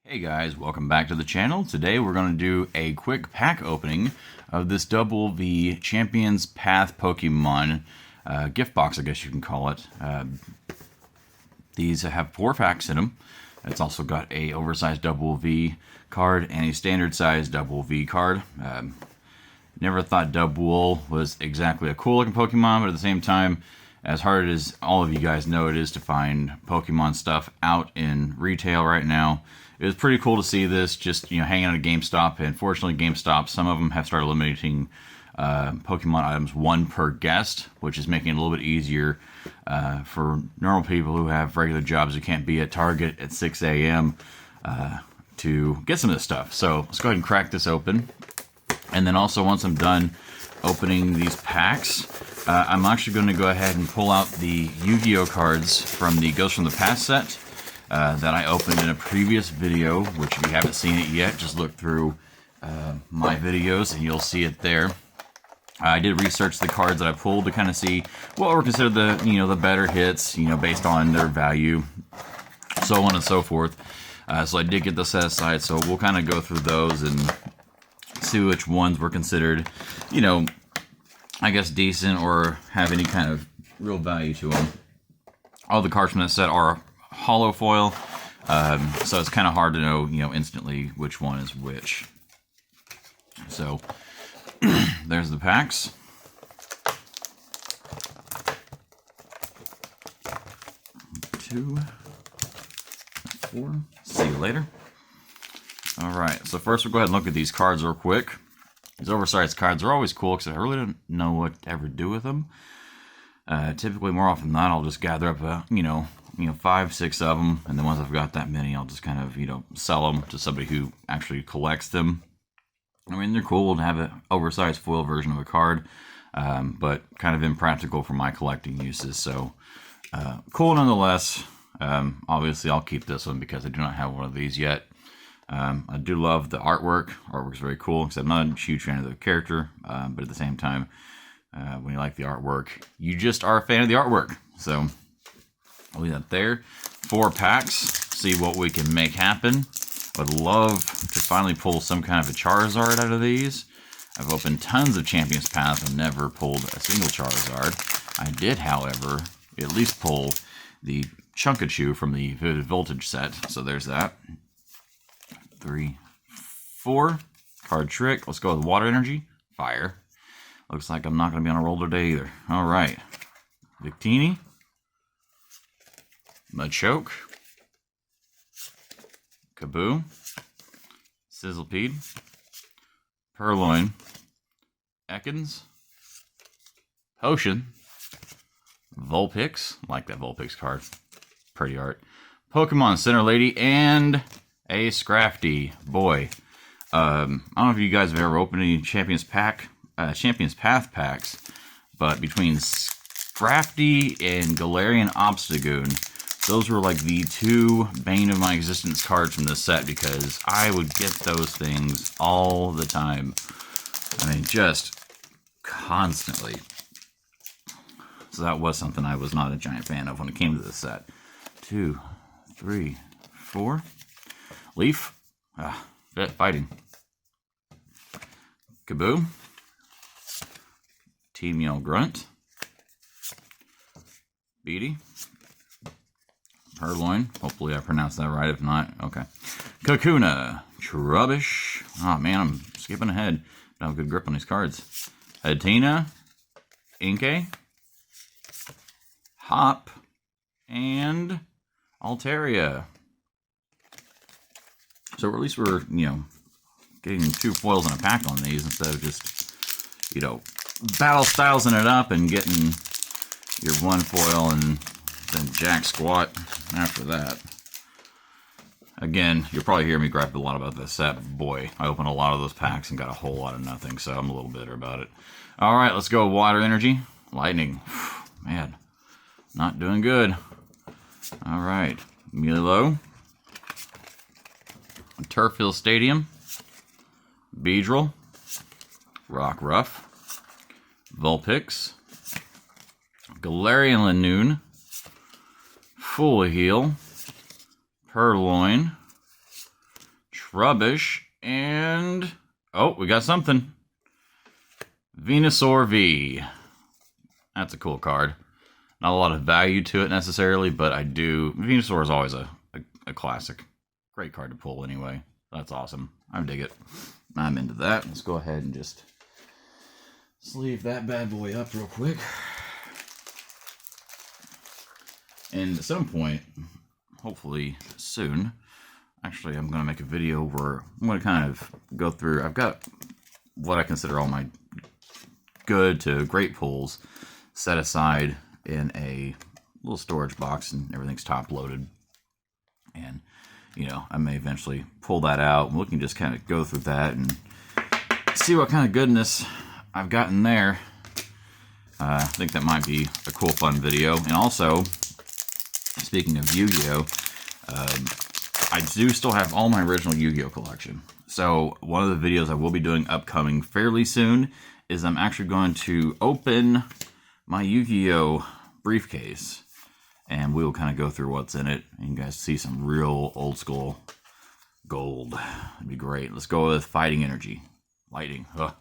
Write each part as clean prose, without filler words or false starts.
Hey guys, welcome back to the channel. Today we're going to do a quick pack opening of this Dubwool V Champions Path Pokemon gift box, I guess you can call it. These have 4 packs in them. It's also got a oversized Dubwool V card and a standard size Dubwool V card. Never thought Dubwool was exactly a cool looking Pokemon, but at the same time, as hard as all of you guys know it is to find Pokemon stuff out in retail right now, it was pretty cool to see this just, hanging out at GameStop. And fortunately, GameStop, some of them have started limiting Pokemon items 1 per guest, which is making it a little bit easier for normal people who have regular jobs who can't be at Target at 6 a.m. To get some of this stuff. So let's go ahead and crack this open. And then also, once I'm done opening these packs, I'm actually going to go ahead and pull out the Yu-Gi-Oh cards from the Ghost from the Past set that I opened in a previous video, which if you haven't seen it yet, just look through my videos and you'll see it there. I did research the cards that I pulled to kind of see what were considered the, the better hits, based on their value, so on and so forth. So I did get those set aside, so we'll kind of go through those and see which ones were considered, I guess decent or have any kind of real value to them. All the cards from that set are hollow foil, so it's kind of hard to know, instantly which one is which. So there's the packs. Two, 4. See you later. Alright, so first we'll go ahead and look at these cards real quick. These oversized cards are always cool because I really don't know what to ever do with them. Typically, more often than not, I'll just gather up, 5, 6 of them, and then once I've got that many, I'll just kind of, sell them to somebody who actually collects them. I mean, they're cool to have an oversized foil version of a card, but kind of impractical for my collecting uses. So, cool nonetheless. Obviously, I'll keep this one because I do not have one of these yet. I do love the artwork. Artwork's very cool, because I'm not a huge fan of the character, but at the same time, when you like the artwork, you just are a fan of the artwork. So I'll leave that there. 4 packs, see what we can make happen. I would love to finally pull some kind of a Charizard out of these. I've opened tons of Champions Path and never pulled a single Charizard. I did, however, at least pull the Chunkachu from the Vivid Voltage set, so there's that. 3, 4. Card trick. Let's go with Water Energy. Fire. Looks like I'm not going to be on a roll today either. Alright. Victini. Machoke. Kaboo. Sizzlepede. Purloin. Ekans. Potion. Vulpix. Like that Vulpix card. Pretty art. Pokemon Center Lady. And a Scrafty. Boy. I don't know if you guys have ever opened any Champions Path packs, but between Scrafty and Galarian Obstagoon, those were like the 2 bane of my existence cards from this set, because I would get those things all the time. I mean, just constantly. So that was something I was not a giant fan of when it came to this set. 2, 3, 4. Leaf. Fighting. Kaboo. Team Yell Grunt. Beatty. Purloin. Hopefully I pronounced that right. If not, okay. Kakuna. Trubbish. Oh man, I'm skipping ahead. Don't have a good grip on these cards. Hatina. Inkay. Hop. And Altaria. So at least we're, getting 2 foils in a pack on these instead of just, battle stylesing it up and getting your 1 foil and then jack squat after that. Again, you'll probably hear me gripe a lot about this set. Boy, I opened a lot of those packs and got a whole lot of nothing, so I'm a little bitter about it. Alright, let's go Water Energy. Lightning. Man, not doing good. Alright, Milo. Turffield Stadium. Beedrill. Rockruff. Vulpix. Galarian Lanoon. Full Heal. Purloin. rubbish. And, oh, we got something. Venusaur V. That's a cool card. Not a lot of value to it necessarily, but I do. Venusaur is always a classic. Great card to pull anyway. That's awesome. I dig it. I'm into that. Let's go ahead and just sleeve that bad boy up real quick. And at some point, hopefully soon, actually I'm going to make a video where I'm going to kind of go through. I've got what I consider all my good to great pulls set aside in a little storage box, and everything's top loaded. And you know, I may eventually pull that out, and we can just kind of go through that and see what kind of goodness I've got in there. I think that might be a cool, fun video. And also, speaking of Yu-Gi-Oh, I do still have all my original Yu-Gi-Oh collection. So one of the videos I will be doing upcoming fairly soon is I'm actually going to open my Yu-Gi-Oh briefcase, and we will kind of go through what's in it, and you guys see some real old school gold. It'd be great. Let's go with Fighting Energy. Lighting. Ugh.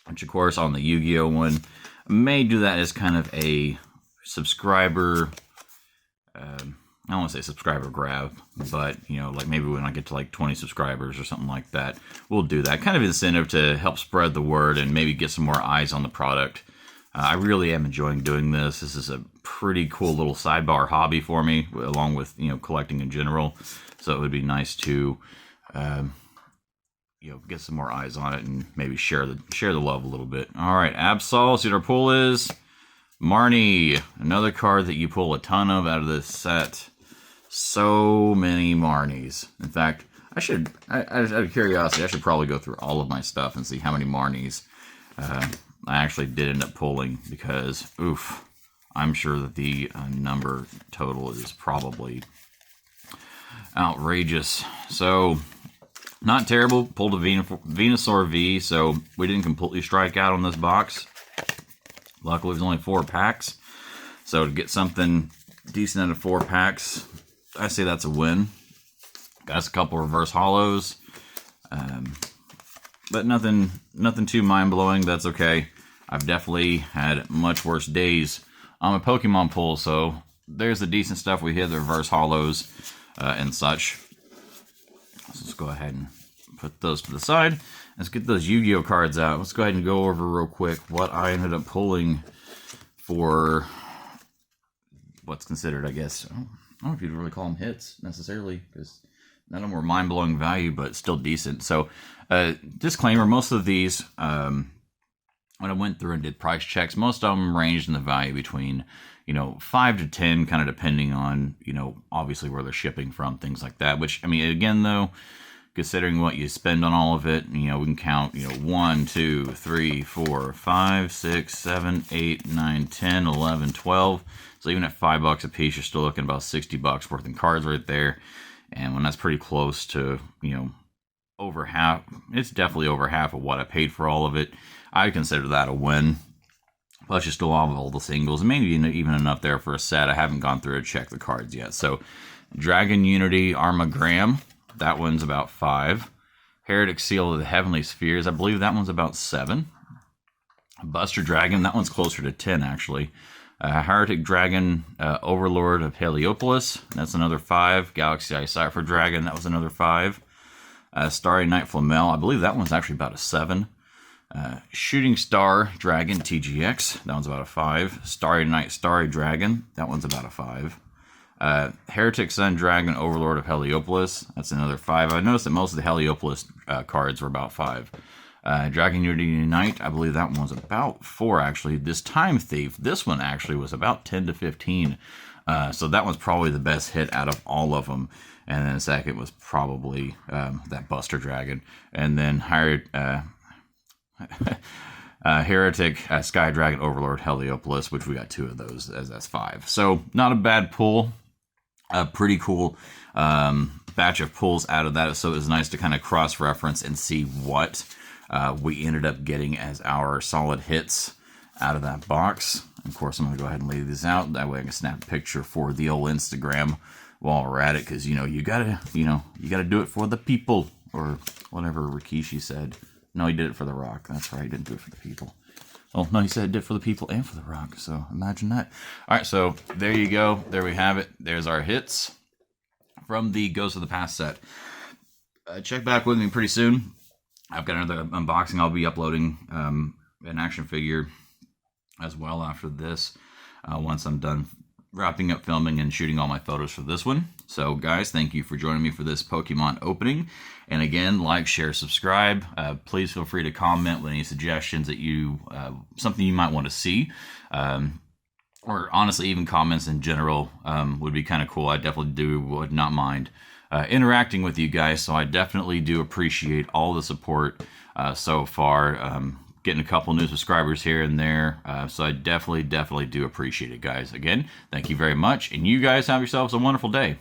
Which, of course, on the Yu-Gi-Oh one, I may do that as kind of a subscriber, I don't want to say subscriber grab, but, you know, like maybe when I get to like 20 subscribers or something like that, we'll do that. Kind of incentive to help spread the word and maybe get some more eyes on the product. I really am enjoying doing this. This is a pretty cool little sidebar hobby for me, along with, you know, collecting in general. So it would be nice to, you know, get some more eyes on it and maybe share the love a little bit. All right, Absol. See what our pull is. Marnie, another card that you pull a ton of out of this set. So many Marnies. In fact, out of curiosity, I should probably go through all of my stuff and see how many Marnies I actually did end up pulling, because, oof, I'm sure that the number total is probably outrageous. So, not terrible. Pulled a Venusaur V, so we didn't completely strike out on this box. Luckily, there's only 4 packs. So, to get something decent out of 4 packs, I say that's a win. Got us a couple reverse hollows. But nothing too mind-blowing. That's okay. I've definitely had much worse days on my Pokemon pull, so there's the decent stuff we hit, the reverse hollows and such. So let's go ahead and put those to the side. Let's get those Yu-Gi-Oh cards out. Let's go ahead and go over real quick what I ended up pulling for what's considered, I guess, I don't know if you'd really call them hits necessarily, because none of them were mind-blowing value, but still decent. So, disclaimer, most of these, when I went through and did price checks, most of them ranged in the value between, you know, 5 to 10, kind of depending on, you know, obviously where they're shipping from, things like that. Which, I mean, again, though, considering what you spend on all of it, you know, we can count, you know, 1, 2, 3, 4, 5, 6, 7, 8, 9, 10, 11, 12. So even at $5 a piece, you're still looking about $60 worth in cards right there. And when that's pretty close to, you know, over half, it's definitely over half of what I paid for all of it, I consider that a win. Plus, you still have all the singles, maybe even enough there for a set. I haven't gone through to check the cards yet. So, Dragon Unity Armagram, that one's about 5. Heretic Seal of the Heavenly Spheres, I believe that one's about 7. Buster Dragon, that one's closer to 10, actually. Heretic Dragon, Overlord of Heliopolis, that's another 5. Galaxy Eye Cypher Dragon, that was another 5. Starry Night Flamel, I believe that one's actually about a 7. Shooting Star Dragon TGX, that one's about a 5. Starry Night Starry Dragon, that one's about a 5. Heretic Sun Dragon Overlord of Heliopolis, that's another 5. I noticed that most of the Heliopolis cards were about 5. Dragon Unity Unite, I believe that one was about 4, actually. This Time Thief, this one actually was about 10 to 15. So that one's probably the best hit out of all of them. And then the second was probably that Buster Dragon. And then Heretic Sky Dragon Overlord Heliopolis, which we got 2 of those, as that's 5. So not a bad pull. Pretty cool batch of pulls out of that. So it was nice to kind of cross-reference and see what we ended up getting as our solid hits out of that box. Of course, I'm going to go ahead and lay these out. That way I can snap a picture for the old Instagram while we're at it, because you gotta do it for the people, or whatever Rikishi said. No, he did it for The Rock. That's right, he didn't do it for the people. Oh no, he said he did it for the people and for The Rock. So imagine that. All right, so there you go. There we have it. There's our hits from the Ghost of the Past set. Check back with me pretty soon. I've got another unboxing. I'll be uploading an action figure as well after this, once I'm done wrapping up filming and shooting all my photos for this one. So guys, thank you for joining me for this Pokemon opening. And again, like, share, subscribe. Please feel free to comment with any suggestions that something you might want to see. Or honestly, even comments in general would be kind of cool. I definitely would not mind interacting with you guys. So I definitely do appreciate all the support so far. Getting a couple new subscribers here and there. So I definitely do appreciate it, guys. Again, thank you very much. And you guys have yourselves a wonderful day.